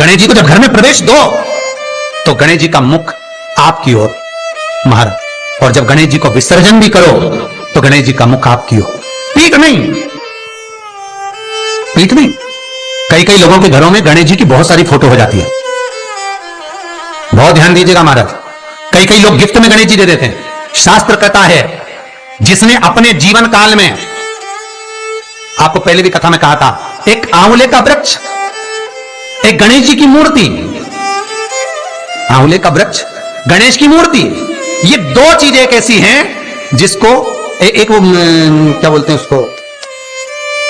गणेश जी को जब घर में प्रवेश दो तो गणेश जी का मुख आपकी ओर महाराज, और जब गणेश जी को विसर्जन भी करो तो गणेश जी का मुख आपकी ओर, पीठ नहीं, पीठ नहीं। कई कई लोगों के घरों में गणेश जी की बहुत सारी फोटो हो जाती है, बहुत ध्यान दीजिएगा महाराज। कई कई लोग गिफ्ट में गणेश जी दे देते हैं। शास्त्र कहता है जिसने अपने जीवन काल में, आपको पहले भी कथा में कहा था, एक आंवले का वृक्ष, एक गणेश जी की मूर्ति, आंवले का वृक्ष, गणेश की मूर्ति, ये दो चीजें एक ऐसी हैं जिसको एक वो क्या बोलते हैं उसको,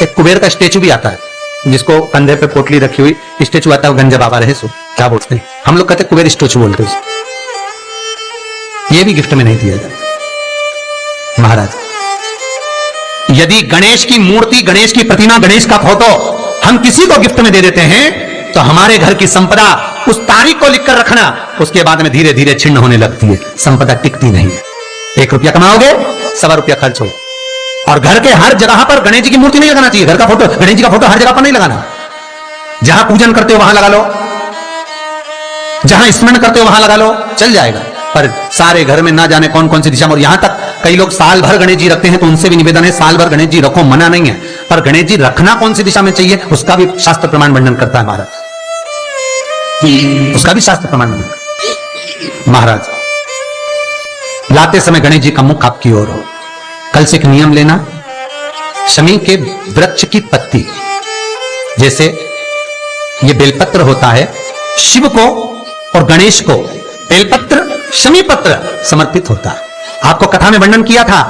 एक कुबेर का स्टेचू भी आता है जिसको कंधे पे पोटली रखी हुई स्टेचू आता है, गंजा बाबा रहे सो क्या बोलते हैं, हम लोग कहते हैं कुबेर स्टेचू बोलते हैं। ये भी गिफ्ट में नहीं दिया जाता महाराज। यदि गणेश की मूर्ति, गणेश की प्रतिमा, गणेश का फोटो हम किसी को गिफ्ट में दे देते हैं तो हमारे घर की संपदा, उस तारीख को लिखकर रखना, उसके बाद में धीरे धीरे छिन्न होने लगती है, संपदा टिकती नहीं है। 1 रुपया कमाओगे, 1.25 रुपया खर्च हो। और घर के हर जगह पर गणेश जी की मूर्ति नहीं लगाना चाहिए, घर का फोटो, गणेश जी का फोटो हर जगह पर नहीं लगाना। जहां पूजन करते हो वहां लगा लो, जहां स्मरण करते हो वहां लगा लो, चल जाएगा। पर सारे घर में ना जाने कौन कौन सी दिशा में, और यहां तक कई लोग साल भर गणेश जी रखते हैं, तो उनसे भी निवेदन है साल भर गणेश जी रखो, मना नहीं है, पर गणेश जी रखना कौन सी दिशा में चाहिए उसका भी शास्त्र प्रमाण वर्णन करता है महाराज, उसका भी शास्त्र प्रमाण वर्णन। महाराज लाते समय गणेश जी का मुख आपकी ओर हो। कल से एक नियम लेना, शमी के वृक्ष की पत्ती, जैसे ये बेलपत्र होता है, शिव को और गणेश को बेलपत्र, शमी पत्र समर्पित होता है। आपको कथा में वर्णन किया था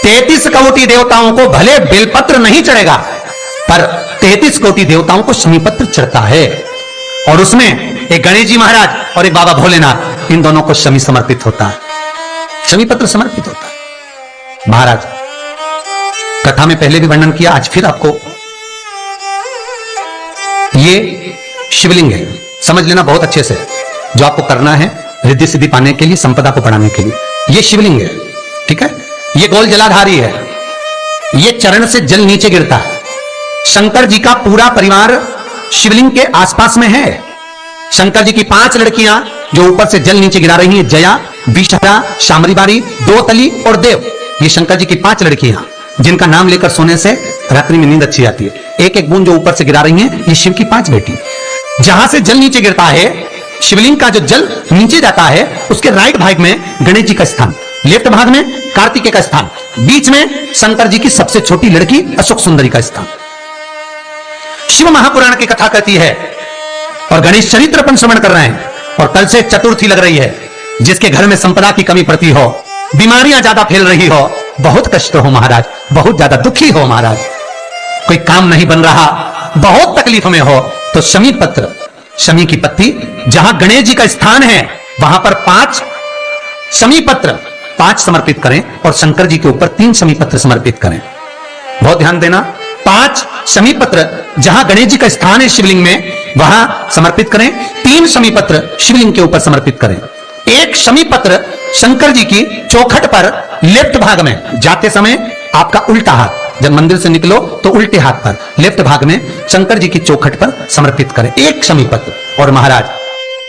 33 कोटि देवताओं को भले बेलपत्र नहीं चढ़ेगा, पर 33 कोटि देवताओं को शमी पत्र चढ़ता है, और उसमें एक गणेश जी महाराज और एक बाबा भोलेनाथ, इन दोनों को शमी समर्पित होता है, शमी पत्र समर्पित होता है महाराज। कथा में पहले भी वर्णन किया, आज फिर आपको, ये शिवलिंग है, समझ लेना बहुत अच्छे से, जो आपको करना है रिद्धि सिद्धि पाने के लिए, संपदा को बढ़ाने के लिए। ये शिवलिंग है, ठीक है, ये गोल जलाधारी है, ये चरण से जल नीचे गिरता है। शंकर जी का पूरा परिवार शिवलिंग के आसपास में है। शंकर जी की 5 लड़कियां जो ऊपर से जल नीचे गिरा रही हैं, जया, विषहरा, शामरीबारी, दोतली और देव, ये शंकर जी की 5 लड़कियां जिनका नाम लेकर सोने से रात्रि में नींद अच्छी आती है। एक एक बूंद जो ऊपर से गिरा रही हैं, ये शिव की 5 बेटी। जहां से जल नीचे गिरता है, शिवलिंग का जो जल नीचे जाता है, उसके राइट भाग में गणेश जी का स्थान, लेफ्ट भाग में कार्तिकेय का स्थान, बीच में शंकर जी की सबसे छोटी लड़की अशोक सुंदरी का स्थान। शिव महापुराण की कथा कहती है, और गणेश चरित्र अपन श्रवण कर रहे हैं, और कल से चतुर्थी लग रही है। जिसके घर में संपदा की कमी पड़ती हो, बीमारियां ज्यादा फैल रही हो, बहुत कष्ट हो महाराज, बहुत ज्यादा दुखी हो महाराज, कोई काम नहीं बन रहा, बहुत तकलीफ में हो, तो शमी पत्र, शमी की पत्ती, जहां गणेश जी का स्थान है वहां पर 5 शमी पत्र 5 समर्पित करें, और शंकर जी के ऊपर 3 शमी पत्र समर्पित करें। बहुत ध्यान देना, 5 शमी पत्र जहां गणेश जी का स्थान है शिवलिंग में, वहां समर्पित करें। 3 शमी पत्र शिवलिंग के ऊपर समर्पित करें। 1 शमी पत्र शंकर जी की चौखट पर लेफ्ट भाग में, जाते समय आपका उल्टा हाथ, जब मंदिर से निकलो तो उल्टे हाथ पर लेफ्ट भाग में शंकर जी की चौखट पर समर्पित करें 1 शमी पत्र। और महाराज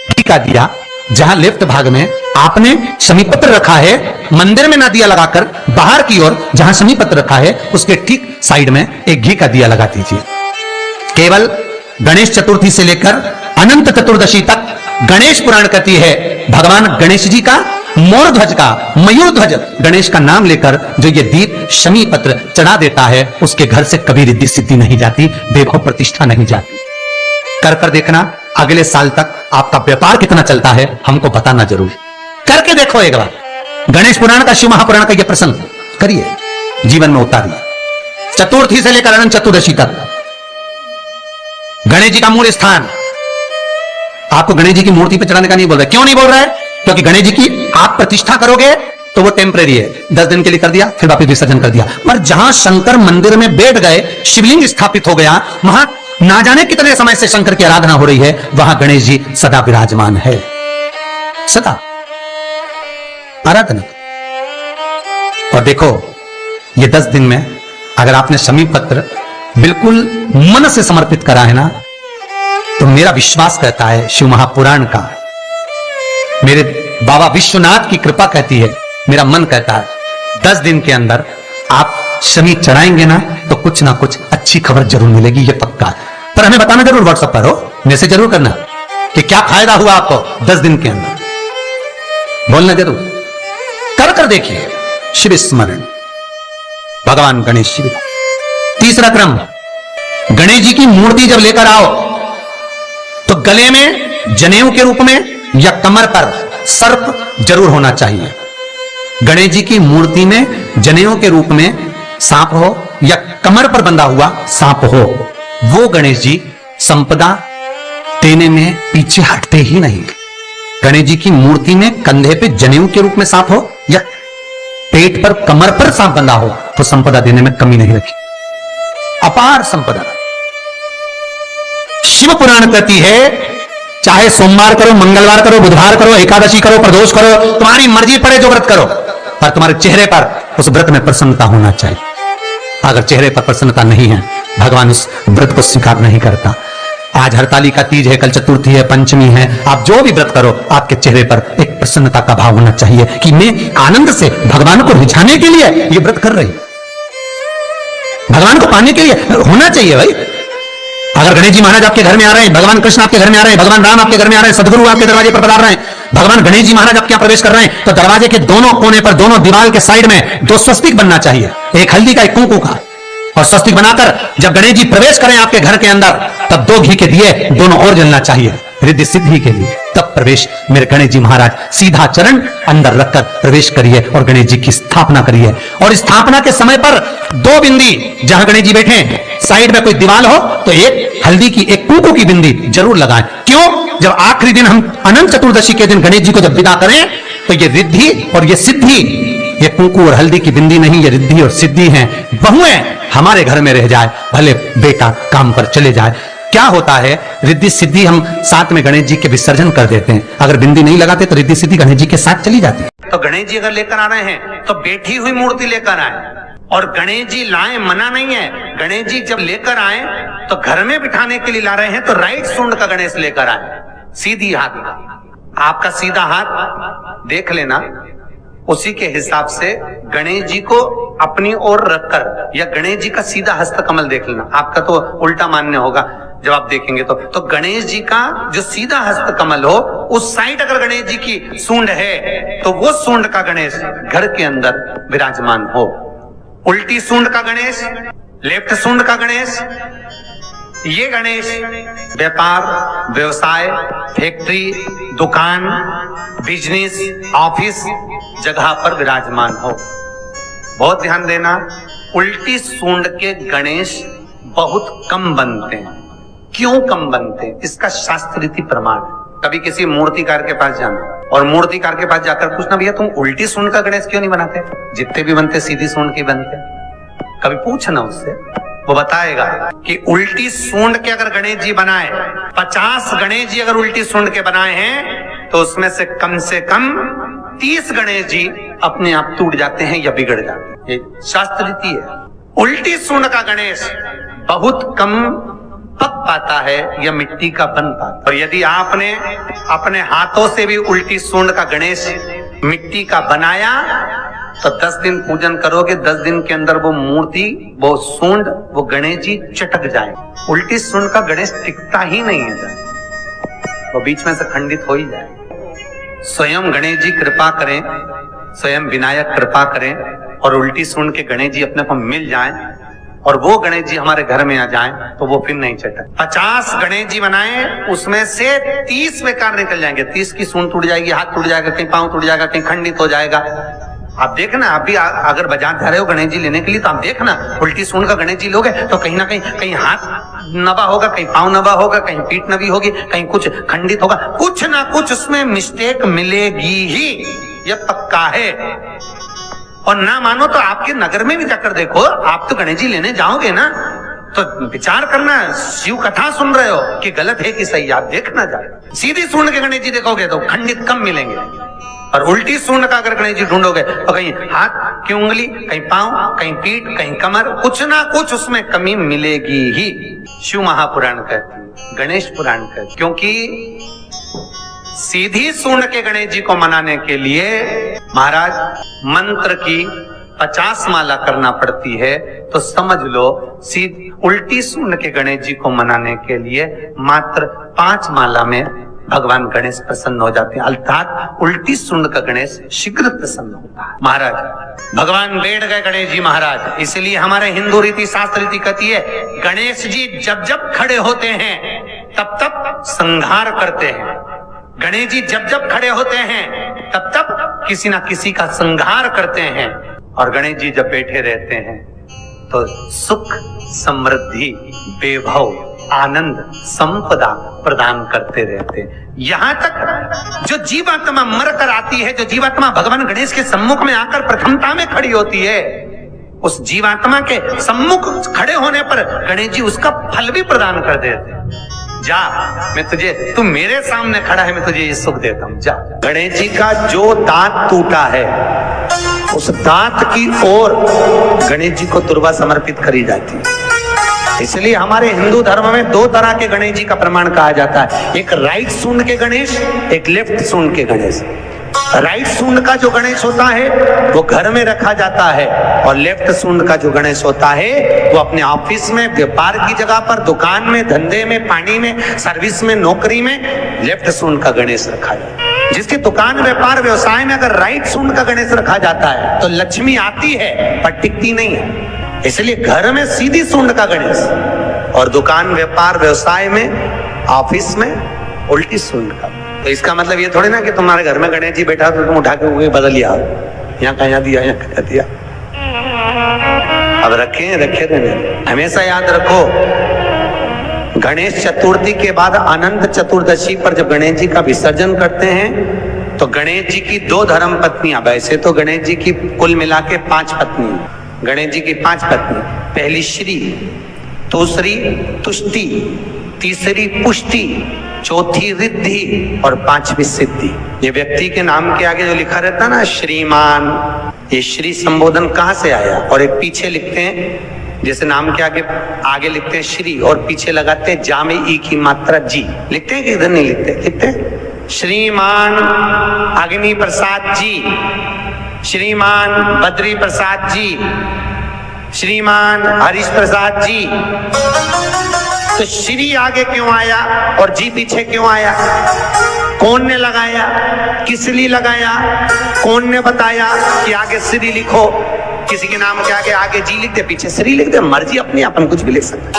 टीका दिया, जहां लेफ्ट भाग में आपने शमी पत्र रखा है, मंदिर में ना दिया लगाकर, बाहर की ओर जहां शमी पत्र रखा है उसके ठीक साइड में एक घी का दिया लगा दीजिए। केवल गणेश चतुर्थी से लेकर अनंत चतुर्दशी तक गणेश पुराण कहती है, भगवान गणेश जी का मोर ध्वज का, मयूर ध्वज गणेश का नाम लेकर जो ये दीप शमी पत्र चढ़ा देता है, उसके घर से कभी रिद्धि सिद्धि नहीं जाती, वैभव प्रतिष्ठा नहीं जाती। कर कर देखना, अगले साल तक आपका व्यापार कितना चलता है हमको बताना जरूर, करके देखो एक बार। गणेश पुराण का, शिव महापुराण का यह प्रसंग करिए, जीवन में उतारिए। चतुर्थी से लेकर अनंत चतुर्दशी तक गणेश जी का मूल स्थान, आपको गणेश जी की मूर्ति पर चढ़ाने का नहीं बोल रहा है। क्यों नहीं बोल रहा है? क्योंकि गणेश जी की आप प्रतिष्ठा करोगे तो वो टेम्परेरी है, 10 दिन के लिए कर दिया, फिर वापस विसर्जन कर दिया। पर जहां शंकर मंदिर में बैठ गए, शिवलिंग स्थापित हो गया, वहां ना जाने कितने समय से शंकर की आराधना हो रही है, वहां गणेश जी सदा विराजमान है, सदा आराधना। और देखो ये 10 दिन में अगर आपने शमी पत्र बिल्कुल मन से समर्पित करा है ना, तो मेरा विश्वास कहता है, शिव महापुराण का, मेरे बाबा विश्वनाथ की कृपा कहती है, मेरा मन कहता है 10 दिन के अंदर आप शमी चढ़ाएंगे ना तो कुछ ना कुछ अच्छी खबर जरूर मिलेगी, ये पक्का है। पर हमें बताना जरूर, व्हाट्सएप पर हो, मैसेज जरूर करना कि क्या फायदा हुआ आपको 10 दिन के अंदर, बोलना जरूर, कर देखिए। शिव स्मरण, भगवान गणेश शिव। तीसरा क्रम, गणेश जी की मूर्ति जब लेकर आओ तो गले में जनेऊ के रूप में या कमर पर सर्प जरूर होना चाहिए। गणेश जी की मूर्ति में जनेऊ के रूप में सांप हो या कमर पर बंधा हुआ सांप हो, वो गणेश जी संपदा देने में पीछे हटते ही नहीं। गणेश जी की मूर्ति में कंधे पे जनेऊ के रूप में सांप हो या पेट पर कमर पर सांप बंधा हो तो संपदा देने में कमी नहीं रखी, अपार संपदा। शिव पुराण कहती है चाहे सोमवार करो, मंगलवार करो, बुधवार करो, एकादशी करो, प्रदोष करो, तुम्हारी मर्जी पड़े जो व्रत करो, पर तुम्हारे चेहरे पर उस व्रत में प्रसन्नता होना चाहिए। अगर चेहरे पर प्रसन्नता नहीं है, भगवान उस व्रत को स्वीकार नहीं करता। आज हरतालिका तीज है, कल चतुर्थी है, पंचमी है, आप जो भी व्रत करो आपके चेहरे पर एक प्रसन्नता का भाव होना चाहिए कि मैं आनंद से भगवान को रिझाने के लिए ये व्रत कर रही, भगवान को पाने के लिए होना चाहिए भाई। अगर गणेश जी महाराज आपके घर में आ रहे हैं, भगवान कृष्ण आपके घर में आ रहे हैं, भगवान राम आपके घर में आ रहे हैं, सदगुरु आपके दरवाजे पर पधार रहे हैं, भगवान गणेश जी महाराज आपके यहाँ प्रवेश कर रहे हैं, तो दरवाजे के दोनों कोने पर, दोनों दीवार के साइड में 2 स्वस्तिक बनना चाहिए, एक हल्दी का, एक कुंकू का। और स्वस्तिक बनाकर जब गणेश जी प्रवेश करें आपके घर के अंदर, तब 2 घी के दिए दोनों ओर जलना चाहिए रिद्धि सिद्धि के लिए। तब प्रवेश मेरे गणेश जी महाराज, सीधा चरण अंदर रखकर प्रवेश करिए और गणेश जी की स्थापना करिए। और स्थापना के समय पर 2 बिंदी, जहां गणेश जी बैठे साइड में कोई दीवार हो तो एक हल्दी की, एक कुंकू की बिंदी जरूर लगाएं। क्यों? जब आखिरी दिन हम अनंत चतुर्दशी के दिन गणेश जी को जब विदा करें तो ये रिद्धि और ये सिद्धि, ये कुंकू और हल्दी की बिंदी नहीं, ये रिद्धि और सिद्धि है। बहुएं हमारे घर में रह जाए, भले बेटा काम पर चले जाए। क्या होता है, रिद्धि सिद्धि हम साथ में गणेश जी के विसर्जन कर देते हैं, अगर बिंदी नहीं लगाते तो रिद्धि सिद्धि गणेश जी के साथ चली जाती है। तो गणेश जी अगर लेकर आ रहे हैं तो बैठी हुई मूर्ति लेकर आए, और गणेश जी लाए मना नहीं है। गणेश जी जब लेकर आए तो घर में बिठाने के लिए ला रहे हैं तो राइट सूंड का गणेश लेकर आए, सीधी हाथ का। आपका सीधा हाथ देख लेना, उसी के हिसाब से गणेश जी को अपनी ओर रखकर, या गणेश जी का सीधा हस्त कमल देख लेना। आपका तो उल्टा मान्य होगा जब आप देखेंगे तो गणेश जी का जो सीधा हस्त कमल हो, उस साइड अगर गणेश जी की सूंड है तो वो सूंड का गणेश घर के अंदर विराजमान हो। उल्टी सूंड का गणेश, लेफ्ट सूंड का गणेश, ये गणेश व्यापार, व्यवसाय, फैक्ट्री, दुकान, बिजनेस, ऑफिस जगह पर विराजमान हो। बहुत ध्यान देना, उल्टी सूंड के गणेश बहुत कम बनते हैं। क्यों कम बनते हैं? इसका शास्त्र रीति प्रमाण है। कभी किसी मूर्तिकार के पास जाना और मूर्तिकार के पास जाकर पूछना, भैया तुम उल्टी सूंड का गणेश क्यों नहीं बनाते? जितने भी बनते सीधी सूंड के बनते। कभी पूछना उससे, वो बताएगा कि उल्टी सूंड के अगर गणेश जी बनाए, 50 गणेश जी अगर उल्टी सूंड के बनाए हैं तो उसमें से कम 30 गणेश जी अपने आप टूट जाते हैं या बिगड़ जाते हैं। ये शास्त्र रीति है। उल्टी सूंड का गणेश बहुत कम पक पाता है या मिट्टी का बन पाता। और यदि आपने अपने हाथों से भी उल्टी सूंड का गणेश मिट्टी का बनाया तो 10 दिन पूजन करोगे, 10 दिन के अंदर वो मूर्ति, वो सूंड, वो गणेश जी चटक जाए। उल्टी सूंड का गणेश टिकता ही नहीं है, वो बीच में से खंडित हो ही जाए। स्वयं गणेश जी कृपा करें, स्वयं विनायक कृपा करें और उल्टी सूंड के गणेश जी अपने को मिल जाएं और वो गणेश जी हमारे घर में आ जाएं तो वो फिर नहीं चटक। 50 गणेश जी बनाए, उसमें से 30 बेकार निकल जाएंगे। 30 की सूंड टूट जाएगी, हाथ टूट जाएगा, कहीं पांव टूट जाएगा, कहीं खंडित हो जाएगा। आप देखना, आप भी अगर बाजार जा रहे हो गणेश जी लेने के लिए तो आप देखना, उल्टी सूंड का गणेश जी लोगे तो कहीं ना कहीं हाथ नबा होगा, कहीं पांव नबा होगा, कहीं पीठ नबी होगी, कहीं कुछ खंडित होगा, कुछ ना कुछ उसमें मिस्टेक मिलेगी ही, यह पक्का है। और ना मानो तो आपके नगर में भी जाकर देखो, आप तो गणेश जी लेने जाओगे ना तो विचार करना, शिव कथा सुन रहे हो कि गलत है कि सही, आप देखना जाए। सीधी सूंड के गणेश जी देखोगे तो खंडित कम मिलेंगे, और उल्टी सूंड का अगर गणेश जी ढूंढोगे तो कहीं हाथ की उंगली, कहीं पांव, कहीं पीठ, कहीं कमर, कुछ ना कुछ उसमें कमी मिलेगी ही। शिव महापुराण कहती है, गणेश पुराण कहती है, क्योंकि सीधी सूंड के गणेश जी को मनाने के लिए महाराज मंत्र की 50 माला करना पड़ती है, तो समझ लो सीधी उल्टी सूंड के गणेश जी को मनाने के लिए मात्र 5 माला में भगवान गणेश प्रसन्न हो जाते हैं, अर्थात उल्टी सूंड का गणेश शीघ्र प्रसन्न होता है। महाराज भगवान बैठ गए गणेश जी महाराज, इसलिए हमारे हिंदू रीति शास्त्र रीति कहती है गणेश जी जब जब खड़े होते हैं तब तब संहार करते हैं। गणेश जी जब जब खड़े होते हैं तब तब किसी ना किसी का संहार करते हैं। और गणेश जी जब बैठे रहते हैं तो सुख, समृद्धि, वैभव, आनंद, संपदा प्रदान करते रहते हैं। यहां तक जो जीवात्मा मर कर आती है, जो जीवात्मा भगवान गणेश के सम्मुख में आकर प्रथमता में खड़ी होती है, उस जीवात्मा के सम्मुख खड़े होने पर गणेश जी उसका फल भी प्रदान कर देते हैं। जा, मैं तुझे, तू मेरे सामने खड़ा है, मैं तुझे ये सुख देता हूं, जा। गणेश जी का जो दांत टूटा है उस दांत की ओर गणेश जी को दुर्वा समर्पित करी जाती है। इसलिए हमारे हिंदू धर्म में 2 तरह के गणेश जी का प्रमाण कहा जाता है, एक राइट सूंड के गणेश, एक लेफ्ट सूंड के गणेश। राइट सूंड का जो गणेश होता है वो घर में रखा जाता है, और लेफ्ट सूंड का जो गणेश होता है वो अपने ऑफिस में, व्यापार की जगह पर, दुकान में, धंधे में, पानी में, सर्विस में, नौकरी में लेफ्ट सूंड का गणेश रखा जाता है। जिसके दुकान, व्यापार, व्यवसाय में अगर राइट सूंड का गणेश रखा जाता है तो लक्ष्मी आती है पर टिकती नहीं है। इसलिए घर में सीधी सूंड का गणेश, और दुकान, व्यापार, व्यवसाय में, ऑफिस में उल्टी सूंड का। तो इसका मतलब ये थोड़ी ना कि तुम्हारे घर में गणेश जी बैठा तो तुम उठा के बदल लिया, यहाँ कहा दिया, यहाँ कहा दिया। अब रखे रहने, हमेशा याद रखो गणेश चतुर्थी के बाद अनंत चतुर्दशी पर जब गणेश जी का विसर्जन करते हैं तो गणेश जी की 2 धर्म पत्नियां, वैसे तो गणेश जी की कुल मिला के 5 पत्नी, गणेश जी की 5 पत्नी, पहली श्री, दूसरी तुष्टि, तीसरी पुष्टि, चौथी रिद्धि और 5वीं सिद्धि। ये व्यक्ति के नाम के आगे जो लिखा रहता है ना श्रीमान, ये श्री संबोधन कहाँ से आया? और एक पीछे लिखते हैं, जैसे नाम के आगे लिखते हैं श्री और पीछे लगाते हैं जा में ई की मात्रा जी, लिखते हैं कि इधर नहीं लिखते? लिखते हैं श्रीमान अग्नि प्रसाद जी, श्रीमान बद्री प्रसाद जी, श्रीमान हरीश प्रसाद जी। तो श्री आगे क्यों आया और जी पीछे क्यों आया? कौन ने लगाया, किस लिए लगाया, कौन ने बताया कि आगे श्री लिखो? किसी के नाम के आगे जी लिखते, पीछे श्री लिखते, मर्जी अपनी, अपन कुछ भी लिख सकते।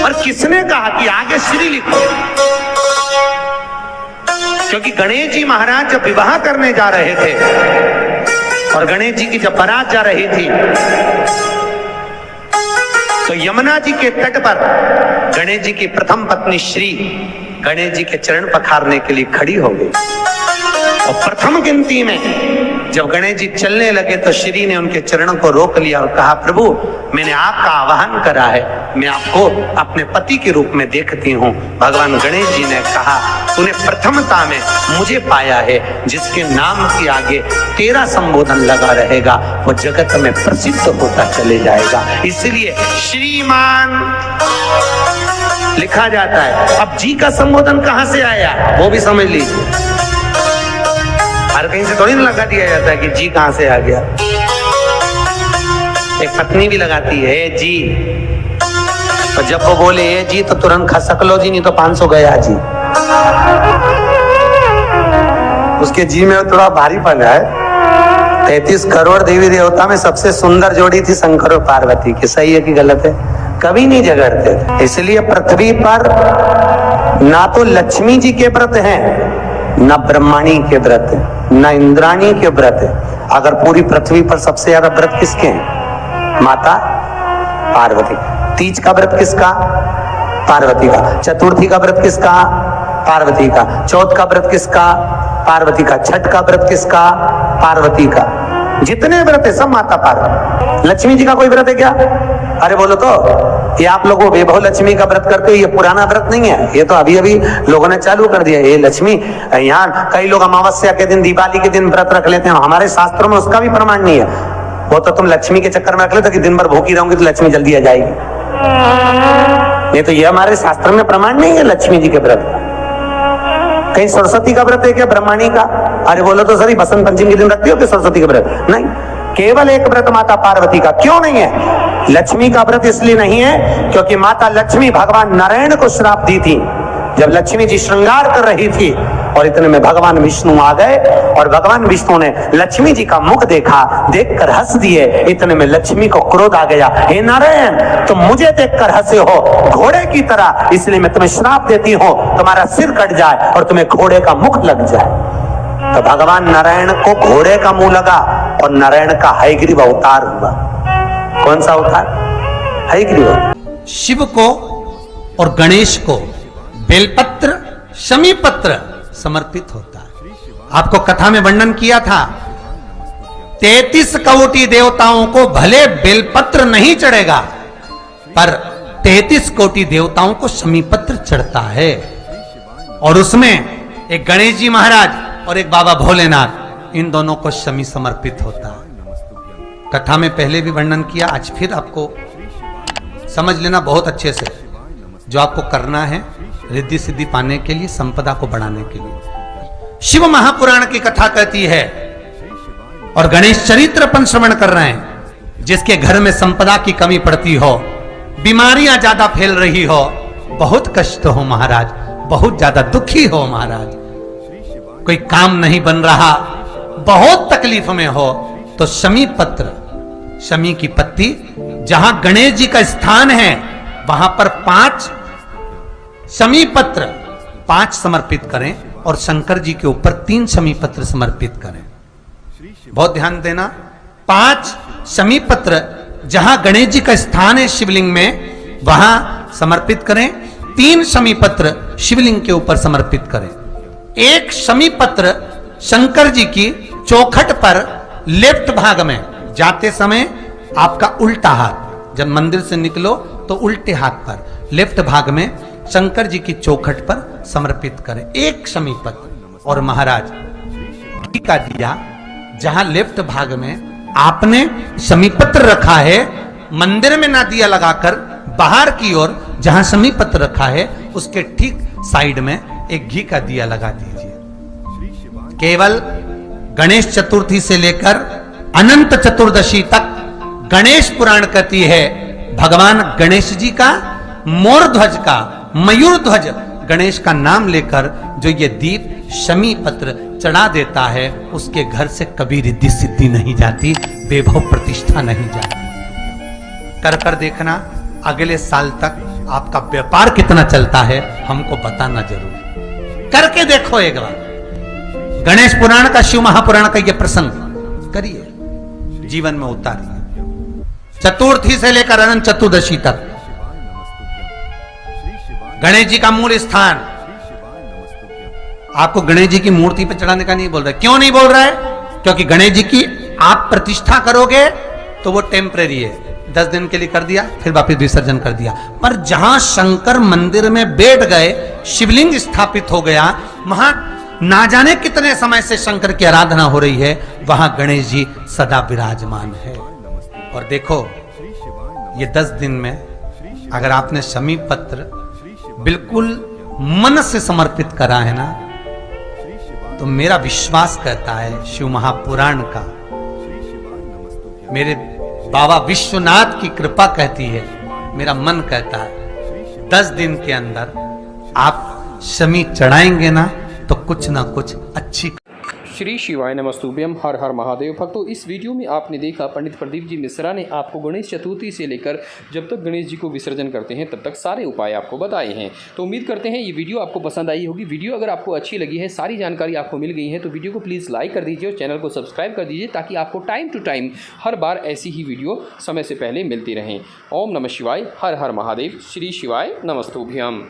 और किसने कहा कि आगे श्री लिखो? क्योंकि गणेश जी महाराज जब विवाह करने जा रहे थे और गणेश जी की जब बारात जा रही थी तो यमुना जी के तट पर गणेश जी की प्रथम पत्नी श्री गणेश जी के चरण पखारने के लिए खड़ी हो गई। और प्रथम गिनती में जब गणेश जी चलने लगे तो श्री ने उनके चरणों को रोक लिया और कहा, प्रभु मैंने आपका आह्वान करा है, मैं आपको अपने पति के रूप में देखती हूँ। भगवान गणेश जी ने कहा, तूने प्रथमता में मुझे पाया है, जिसके नाम के आगे तेरा संबोधन लगा रहेगा वो जगत में प्रसिद्ध होता चले जाएगा। इसलिए श्रीमान लिखा जाता है। अब जी का संबोधन कहां से आया वो भी समझ लीजिए। हर कहीं से थोड़ी ना लगा दिया जाता है कि जी कहां से आ गया। एक पत्नी भी लगाती है जी, और जब वो बोले ए जी तो तुरंत खसक लो जी, नहीं तो 500 गया जी। उसके जी में थोड़ा भारीपन है। 33 करोड़ देवी देवता में सबसे सुंदर जोड़ी थी शंकर और पार्वती की। सही है कि गलत है? कभी नहीं झगड़ते थे। इसलिए पृथ्वी पर ना तो लक्ष्मी जी के व्रत हैं, न ब्रह्माणी के व्रत है, न इंद्राणी के व्रत है। अगर पूरी पृथ्वी पर सबसे ज्यादा व्रत किसके हैं? माता पार्वती। तीज का व्रत किसका? पार्वती का। चतुर्थी का व्रत किसका? पार्वती का। चौथ का व्रत किसका? पार्वती का। छठ का व्रत किसका? पार्वती का। जितने व्रत है सब माता पार्वती। लक्ष्मी जी का कोई व्रत है क्या? अरे बोलो तो। ये आप लोगों वैभव लक्ष्मी का व्रत करते हो, ये पुराना व्रत नहीं है, ये तो अभी अभी लोगों ने चालू कर दिया। ये लक्ष्मी, यहाँ कई लोग अमावस्या के दिन, दिवाली के दिन व्रत रख लेते हैं, हमारे शास्त्रों में उसका भी प्रमाण नहीं है। वो तो तुम लक्ष्मी के चक्कर में रख लेते कि दिन भर भूखी रहूंगी तो लक्ष्मी जल्दी आ जाएगी। नहीं तो ये हमारे शास्त्र में प्रमाण नहीं है लक्ष्मी जी के व्रत का। कहीं सरस्वती का व्रत है क्या, ब्रह्मणी का? अरे बोलो तो सही, बसंत पंचमी के दिन रखती हो कि सरस्वती का व्रत? नहीं, केवल एक व्रत माता पार्वती का। क्यों नहीं है? लक्ष्मी का व्रत इसलिए नहीं है क्योंकि माता लक्ष्मी भगवान नारायण को श्राप दी थी जब लक्ष्मी जी श्रृंगार कर रही थी, और इतने में भगवान विष्णु आ गए और भगवान विष्णु ने लक्ष्मी जी का मुख देखा, देखकर हंस दिए। इतने में लक्ष्मी को क्रोध आ गया, हे नारायण तुम मुझे देखकर हंसे हो घोड़े की तरह, इसलिए मैं तुम्हें श्राप देती हूं, तुम्हारा सिर कट जाए और तुम्हें घोड़े का मुख लग जाए। तो भगवान नारायण को घोड़े का मुंह लगा और नारायण का हयग्रीव अवतार हुआ। कौन सा अवतार? हयग्रीव। शिव को और गणेश को बेलपत्र, शमी पत्र समर्पित होता है। आपको कथा में वर्णन किया था, 33 कोटि देवताओं को भले बेलपत्र नहीं चढ़ेगा, पर 33 कोटि देवताओं को शमी पत्र चढ़ता है। और उसमें एक गणेश जी महाराज और एक बाबा भोलेनाथ, इन दोनों को शमी समर्पित होता है। कथा में पहले भी वर्णन किया, आज फिर आपको समझ लेना बहुत अच्छे से। जो आपको करना है रिद्धि सिद्धि पाने के लिए, संपदा को बढ़ाने के लिए। शिव महापुराण की कथा कहती है, और गणेश चरित्र अपन श्रवण कर रहे हैं, जिसके घर में संपदा की कमी पड़ती हो, बीमारियां ज्यादा फैल रही हो, बहुत कष्ट हो महाराज, बहुत ज्यादा दुखी हो महाराज, कोई काम नहीं बन रहा, बहुत तकलीफ में हो, तो शमी पत्र, शमी की पत्ती, जहां गणेश जी का स्थान है वहां पर 5 शमी पत्र 5 समर्पित करें और शंकर जी के ऊपर 3 शमी पत्र समर्पित करें। बहुत ध्यान देना, 5 शमी पत्र जहां गणेश जी का स्थान है शिवलिंग में, वहां समर्पित करें। 3 शमी पत्र शिवलिंग के ऊपर समर्पित करें। 1 शमी पत्र शंकर जी की चौखट पर लेफ्ट भाग में, जाते समय आपका उल्टा हाथ, जब मंदिर से निकलो तो उल्टे हाथ पर लेफ्ट भाग में शंकर जी की चौखट पर समर्पित करें 1 शमी पत्र। और महाराज घी का दिया, जहां लेफ्ट भाग में आपने शमी पत्र रखा है, मंदिर में ना दिया लगाकर बाहर की ओर जहां शमी पत्र रखा है उसके ठीक साइड में एक घी का दिया लगा दीजिए। केवल गणेश चतुर्थी से लेकर अनंत चतुर्दशी तक गणेश पुराण कहती है, भगवान गणेश जी का, मोर ध्वज का, मयूर ध्वज गणेश का नाम लेकर जो ये दीप शमी पत्र चढ़ा देता है, उसके घर से कभी रिद्धि सिद्धि नहीं जाती, वैभव प्रतिष्ठा नहीं जाती। कर कर देखना, अगले साल तक आपका व्यापार कितना चलता है हमको बताना जरूर। करके देखो एक बार, गणेश पुराण का, शिव महापुराण का यह प्रसंग करिए, जीवन में उतारिए। चतुर्थी से लेकर अनंत चतुर्दशी तक गणेश जी का मूल स्थान, आपको गणेश जी की मूर्ति पर चढ़ाने का नहीं बोल रहा है। क्यों नहीं बोल रहा है? क्योंकि गणेश जी की आप प्रतिष्ठा करोगे तो वो टेम्परेरी है, 10 दिन के लिए कर दिया फिर वापस विसर्जन कर दिया। पर जहां शंकर मंदिर में बैठ गए, शिवलिंग स्थापित हो गया, वहां ना जाने कितने समय से शंकर की आराधना हो रही है, वहां गणेश जी सदा विराजमान है। और देखो, ये 10 दिन में अगर आपने शमी पत्र बिल्कुल मन से समर्पित करा है ना, तो मेरा विश्वास कहता है, शिव महापुराण का, मेरे बाबा विश्वनाथ की कृपा कहती है, मेरा मन कहता है, 10 दिन के अंदर आप शमी चढ़ाएंगे ना तो कुछ ना कुछ अच्छी। श्री शिवाय नमस्तुभ्यम, हर हर महादेव। भक्तों, इस वीडियो में आपने देखा पंडित प्रदीप जी मिश्रा ने आपको गणेश चतुर्थी से लेकर जब तक गणेश जी को विसर्जन करते हैं तब तक सारे उपाय आपको बताए हैं। तो उम्मीद करते हैं ये वीडियो आपको पसंद आई होगी। वीडियो अगर आपको अच्छी लगी है, सारी जानकारी आपको मिल गई है, तो वीडियो को प्लीज़ लाइक कर दीजिए और चैनल को सब्सक्राइब कर दीजिए, ताकि आपको टाइम टू टाइम हर बार ऐसी ही वीडियो समय से पहले मिलती रहें। ओम नमः शिवाय, हर हर महादेव, श्री शिवाय नमस्तुभ्यम।